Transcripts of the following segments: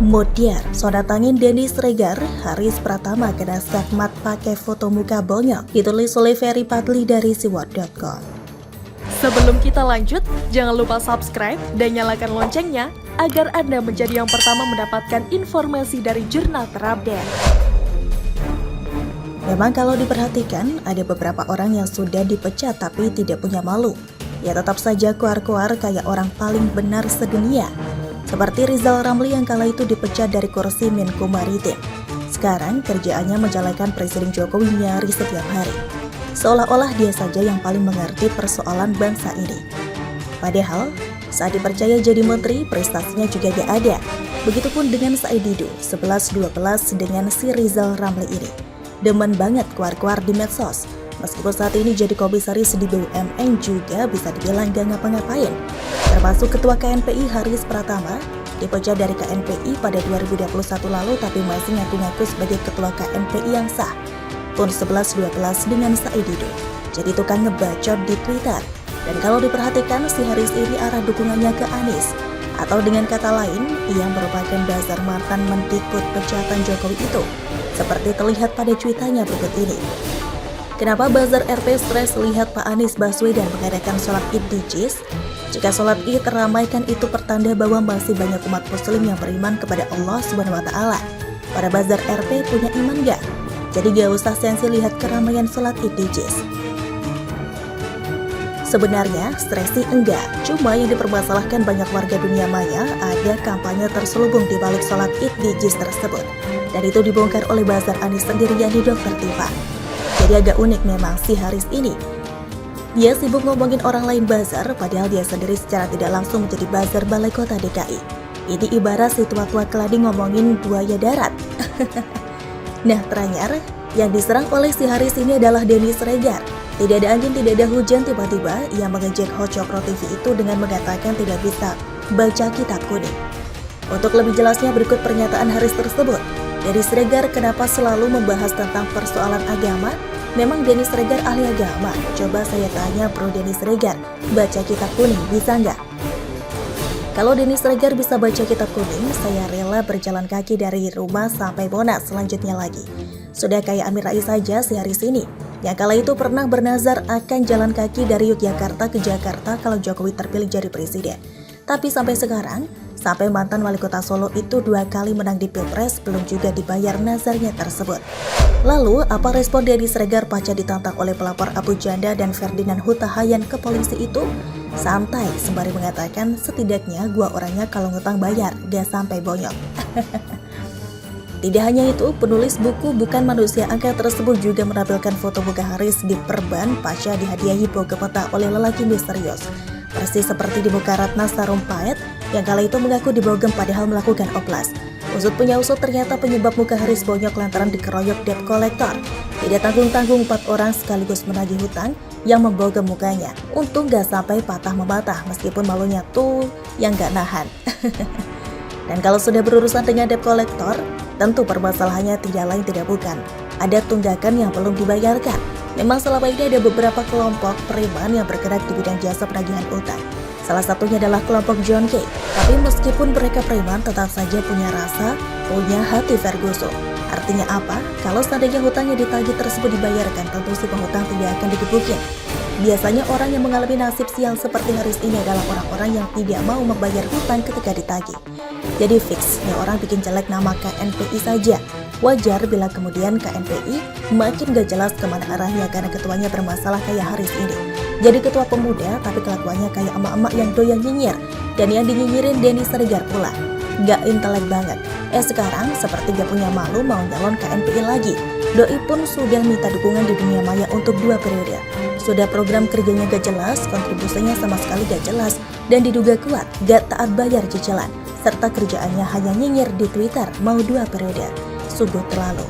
Modiar, sodatangin Denny Sregar, Haris Pratama kena skakmat pakai foto muka bonyok, ditulis oleh Ferry Padli dari siwot.com. Sebelum kita lanjut, jangan lupa subscribe dan nyalakan loncengnya agar Anda menjadi yang pertama mendapatkan informasi dari jurnal terupdate. Memang kalau diperhatikan, ada beberapa orang yang sudah dipecat tapi tidak punya malu. Ya tetap saja kuar-kuar kayak orang paling benar sedunia. Seperti Rizal Ramli yang kala itu dipecat dari kursi Menko Maritim. Sekarang kerjaannya menjalankan Presiden Jokowi nyaris setiap hari. Seolah-olah dia saja yang paling mengerti persoalan bangsa ini. Padahal, saat dipercaya jadi menteri, prestasinya juga gak ada. Begitupun dengan Said Didu, 11-12 dengan si Rizal Ramli ini. Demen banget kuar-kuar di medsos. Meskipun saat ini jadi komisaris di BUMN juga bisa dibilang gak ngapa-ngapain. Termasuk Ketua KNPI Haris Pratama, dipecat dari KNPI pada 2021 lalu tapi masih ngaku-ngaku sebagai Ketua KNPI yang sah. Pun 11-12 dengan Said Didu, jadi tukang ngebacot di Twitter. Dan kalau diperhatikan, si Haris ini arah dukungannya ke Anies. Atau dengan kata lain, ia merupakan dasar mantan mendikbud pecatan Jokowi itu. Seperti terlihat pada cuitannya berikut ini. Kenapa buzzer RP stres lihat Pak Anies Baswedan mengadakan sholat id di JIS? Jika sholat id teramaikan itu pertanda bahwa masih banyak umat muslim yang beriman kepada Allah SWT. Para buzzer RP punya iman gak? Jadi gak usah sensi lihat keramaian sholat id di JIS. Sebenarnya stres sih enggak, cuma yang dipermasalahkan banyak warga dunia maya ada kampanye terselubung di balik sholat id di JIS tersebut. Dan itu dibongkar oleh buzzer Anies sendiri yakni Dr. Tifa. Jadi agak unik memang si Haris ini. Dia sibuk ngomongin orang lain buzzer, padahal dia sendiri secara tidak langsung menjadi buzzer Balai Kota DKI. Ini ibarat si tua-tua keladi ngomongin buaya darat. Nah teranyar, yang diserang oleh si Haris ini adalah Denny Sregar. Tidak ada angin, tidak ada hujan, tiba-tiba ia mengejek host Cokro TV itu dengan mengatakan tidak bisa baca kitab kuning. Untuk lebih jelasnya berikut pernyataan Haris tersebut. Denny Sregar kenapa selalu membahas tentang persoalan agama? Memang Denny Sregar ahli agama? Coba saya tanya Bro Denny Sregar, baca kitab kuning bisa nggak? Kalau Denny Sregar bisa baca kitab kuning, saya rela berjalan kaki dari rumah sampai Monas selanjutnya lagi. Sudah kayak Amin Rais saja si Haris ini, yang kala itu pernah bernazar akan jalan kaki dari Yogyakarta ke Jakarta kalau Jokowi terpilih jadi presiden. Tapi sampai sekarang, sampai mantan wali kota Solo itu 2 kali menang di Pilpres belum juga dibayar nazarnya tersebut. Lalu, apa respon Denny Sregar pasca ditantang oleh pelapor Abu Janda dan Ferdinand Huta Hayan ke polisi itu? Santai, sembari mengatakan setidaknya gua orangnya kalau ngutang bayar, gak sampai bonyok. Tidak hanya itu, penulis buku Bukan Manusia Angka tersebut juga menampilkan foto muka Haris di perban pasca dihadiahi bogem peta oleh lelaki misterius. Persis seperti di muka Ratna Sarumpait yang kala itu mengaku dibogem padahal melakukan oplas. Usut punya usut ternyata penyebab muka Haris bonyok lantaran dikeroyok debt collector. Tidak tanggung-tanggung 4 orang sekaligus menagih hutang yang membogem mukanya. Untung gak sampai patah mematah meskipun malunya tuh yang gak nahan. Dan kalau sudah berurusan dengan debt collector, tentu permasalahannya tidak lain tidak bukan. Ada tunggakan yang belum dibayarkan. Memang selama ini ada beberapa kelompok preman yang bergerak di bidang jasa penagihan utang. Salah satunya adalah kelompok John Kay. Tapi meskipun mereka preman tetap saja punya rasa, punya hati Ferguson. Artinya apa? Kalau seandainya hutangnya ditagih tersebut dibayarkan, tentu si penghutang tidak akan digebukin. Biasanya orang yang mengalami nasib sial seperti Haris ini adalah orang-orang yang tidak mau membayar hutang ketika ditagih. Jadi fix, nih orang bikin jelek nama KNPI saja. Wajar bila kemudian KNPI makin gak jelas kemana arahnya karena ketuanya bermasalah kayak Haris ini. Jadi ketua pemuda tapi kelakuannya kayak emak-emak yang doyan nyinyir. Dan yang dinyinyirin Denny Sregar pula. Gak intelek banget. Sekarang seperti gak punya malu mau nyalon KNPI lagi. Doi pun sudah minta dukungan di dunia maya untuk 2 periode. Sudah program kerjanya gak jelas, kontribusinya sama sekali gak jelas. Dan diduga kuat gak taat bayar cicilan. Serta kerjaannya hanya nyinyir di Twitter mau 2 periode. Sungguh terlalu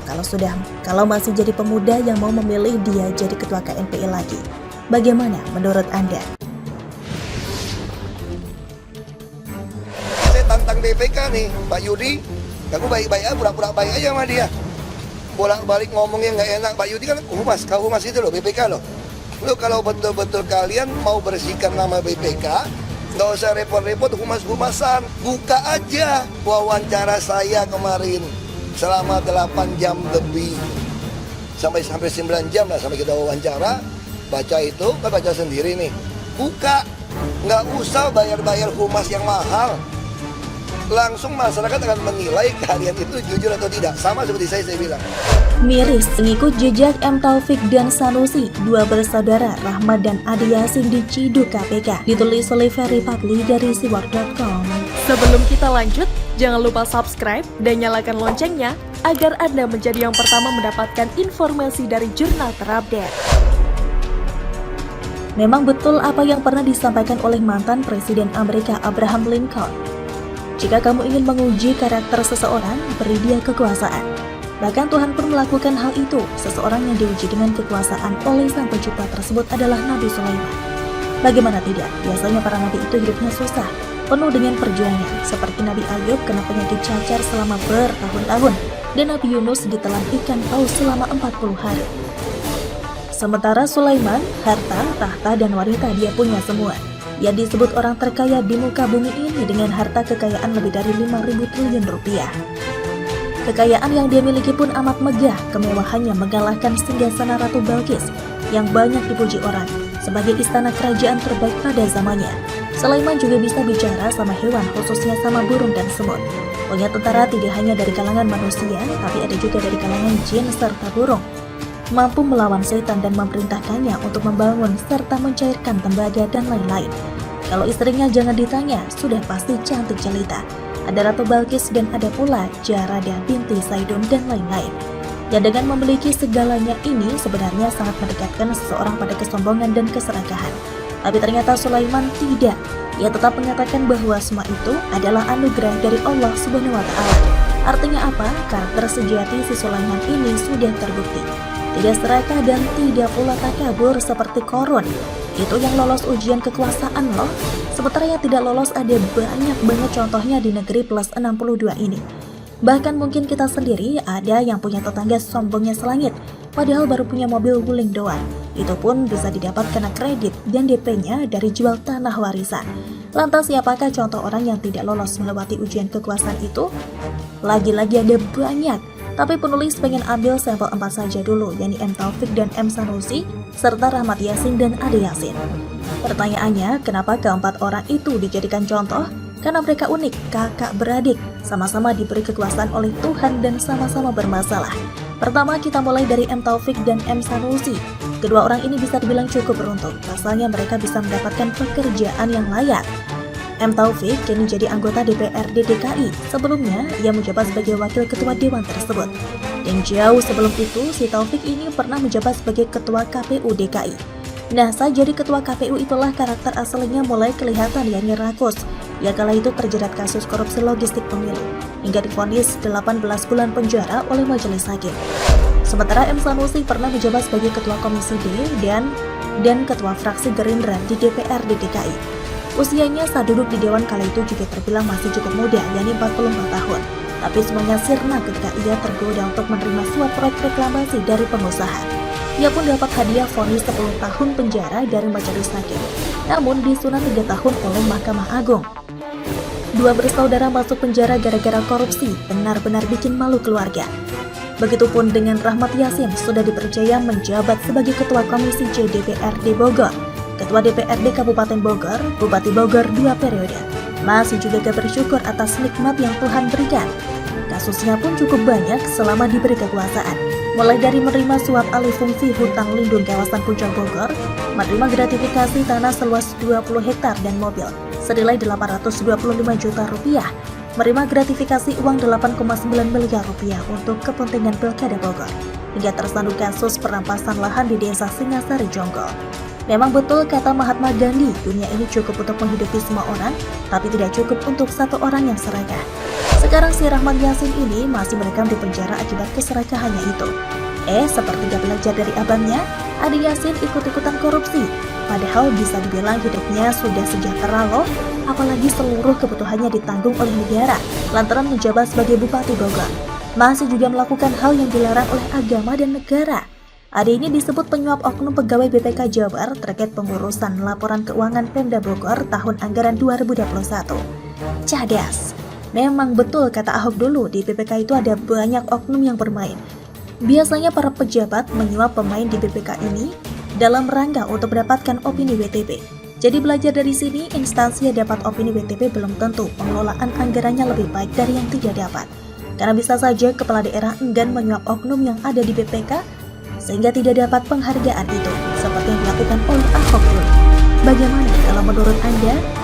kalau masih jadi pemuda yang mau memilih dia jadi ketua KNPI lagi. Bagaimana menurut Anda? Saya tantang BPK nih, Pak Yudi. Aku baik-baik aja, pura-pura baik aja sama dia. Bolak-balik ngomongnya nggak enak. Pak Yudi kan humas itu loh, BPK loh. Lo kalau betul-betul kalian mau bersihkan nama BPK, Nggak usah repot-repot humas-humasan. Buka aja wawancara saya kemarin selama 8 jam lebih. Sampai 9 jam lah sampai kita wawancara. Baca itu, kan baca sendiri nih. Buka. Nggak usah bayar-bayar humas yang mahal. Langsung masyarakat akan menilai kalian itu jujur atau tidak. Sama seperti saya bilang. Miris mengikut jejak M. Taufik dan Sanusi, dua bersaudara Rahmat dan Ade Yasin diciduk KPK. Ditulis oleh Ferry Patli dari siwar.com. Sebelum kita lanjut, jangan lupa subscribe dan nyalakan loncengnya agar Anda menjadi yang pertama mendapatkan informasi dari jurnal terupdate. Memang betul apa yang pernah disampaikan oleh mantan Presiden Amerika Abraham Lincoln. Jika kamu ingin menguji karakter seseorang, beri dia kekuasaan. Bahkan Tuhan pun melakukan hal itu. Seseorang yang diuji dengan kekuasaan oleh Sang Pencipta tersebut adalah Nabi Sulaiman. Bagaimana tidak? Biasanya para nabi itu hidupnya susah, penuh dengan perjuangan. Seperti Nabi Ayub kena penyakit cacar selama bertahun-tahun, dan Nabi Yunus ditelan ikan paus selama 40 hari. Sementara Sulaiman, harta, tahta, dan wanita dia punya semua. Dia disebut orang terkaya di muka bumi ini dengan harta kekayaan lebih dari 5.000 triliun rupiah. Kekayaan yang dia miliki pun amat megah, kemewahannya mengalahkan singgasana Ratu Balkis yang banyak dipuji orang sebagai istana kerajaan terbaik pada zamannya. Sulaiman juga bisa bicara sama hewan, khususnya sama burung dan semut. Punya tentara tidak hanya dari kalangan manusia, tapi ada juga dari kalangan jin serta burung. Mampu melawan setan dan memerintahkannya untuk membangun serta mencairkan tembaga dan lain-lain. Kalau istrinya jangan ditanya, sudah pasti cantik jelita. Ada Ratu Balkis dan ada pula Jarada binti Saidun dan lain-lain. Dan dengan memiliki segalanya ini sebenarnya sangat mendekatkan seseorang pada kesombongan dan keserakahan. Tapi ternyata Sulaiman tidak. Ia tetap mengatakan bahwa semua itu adalah anugerah dari Allah Subhanahu wa Ta'ala. Artinya apa? Karakter sejati si Sulaiman ini sudah terbukti. Tidak serakah dan tidak pula takabur seperti Korun. Itu yang lolos ujian kekuasaan loh. Sementara yang tidak lolos ada banyak banget contohnya di negeri plus 62 ini. Bahkan mungkin kita sendiri ada yang punya tetangga sombongnya selangit, padahal baru punya mobil wuling doang. Itu pun bisa didapat karena kredit dan DP-nya dari jual tanah warisan. Lantas siapakah contoh orang yang tidak lolos melewati ujian kekuasaan itu? Lagi-lagi ada banyak. Tapi penulis pengen ambil sampel 4 saja dulu, yakni M. Taufik dan M. Sanusi, serta Rahmat Yasin dan Ade Yasin. Pertanyaannya, kenapa keempat orang itu dijadikan contoh? Karena mereka unik, kakak beradik, sama-sama diberi kekuasaan oleh Tuhan dan sama-sama bermasalah. Pertama, kita mulai dari M. Taufik dan M. Sanusi. Kedua orang ini bisa dibilang cukup beruntung, pasalnya mereka bisa mendapatkan pekerjaan yang layak. M. Taufik kini jadi anggota DPRD DKI. Sebelumnya, ia menjabat sebagai wakil ketua dewan tersebut. Dan jauh sebelum itu, si Taufik ini pernah menjabat sebagai ketua KPU DKI. Nah, saat jadi ketua KPU itulah karakter aslinya mulai kelihatan, yakni rakus. Ia kala itu terjerat kasus korupsi logistik pemilu, hingga divonis 18 bulan penjara oleh majelis hakim. Sementara M. Sanusi pernah menjabat sebagai ketua Komisi D dan ketua fraksi Gerindra di DPRD DKI. Usianya saat duduk di dewan kala itu juga terbilang masih cukup muda, yakni 44 tahun. Tapi semuanya sirna ketika ia tergoda untuk menerima suap proyek reklamasi dari pengusaha. Ia pun dapat hadiah vonis 10 tahun penjara dari majelis hakim, namun disunat 3 tahun oleh Mahkamah Agung. Dua bersaudara masuk penjara gara-gara korupsi, benar-benar bikin malu keluarga. Begitupun dengan Rahmat Yasin, sudah dipercaya menjabat sebagai Ketua Komisi J DPRD Bogor, Ketua DPRD Kabupaten Bogor, Bupati Bogor 2 periode. Masih juga gak bersyukur atas nikmat yang Tuhan berikan. Kasusnya pun cukup banyak selama diberi kekuasaan. Mulai dari menerima suap alih fungsi hutang lindung kawasan Puncak Bogor, menerima gratifikasi tanah seluas 20 hektar dan mobil senilai 825 juta rupiah, menerima gratifikasi uang 8,9 miliar rupiah untuk kepentingan Pilkada Bogor, hingga tersandung kasus perampasan lahan di desa Singasari Jonggol. Memang betul kata Mahatma Gandhi, dunia ini cukup untuk menghidupi semua orang, tapi tidak cukup untuk satu orang yang serakah. Sekarang si Rahmat Yasin ini masih mendekam di penjara akibat keserakahannya itu. Seperti gak belajar dari abangnya, Ade Yasin ikut-ikutan korupsi. Padahal bisa dibilang hidupnya sudah sejahtera loh, apalagi seluruh kebutuhannya ditanggung oleh negara, lantaran menjabat sebagai Bupati Bogor. Masih juga melakukan hal yang dilarang oleh agama dan negara. Ade ini disebut penyuap oknum pegawai BPK Jabar terkait pengurusan laporan keuangan Pemda Bogor tahun anggaran 2021. Cadas. Memang betul kata Ahok dulu, di BPK itu ada banyak oknum yang bermain. Biasanya para pejabat menyuap pemain di BPK ini dalam rangka untuk mendapatkan opini WTP. Jadi belajar dari sini, instansi yang dapat opini WTP belum tentu pengelolaan anggarannya lebih baik dari yang tidak dapat. Karena bisa saja kepala daerah enggan menyuap oknum yang ada di BPK sehingga tidak dapat penghargaan itu, seperti yang dilakukan oleh Ahok dulu. Bagaimana kalau menurut Anda?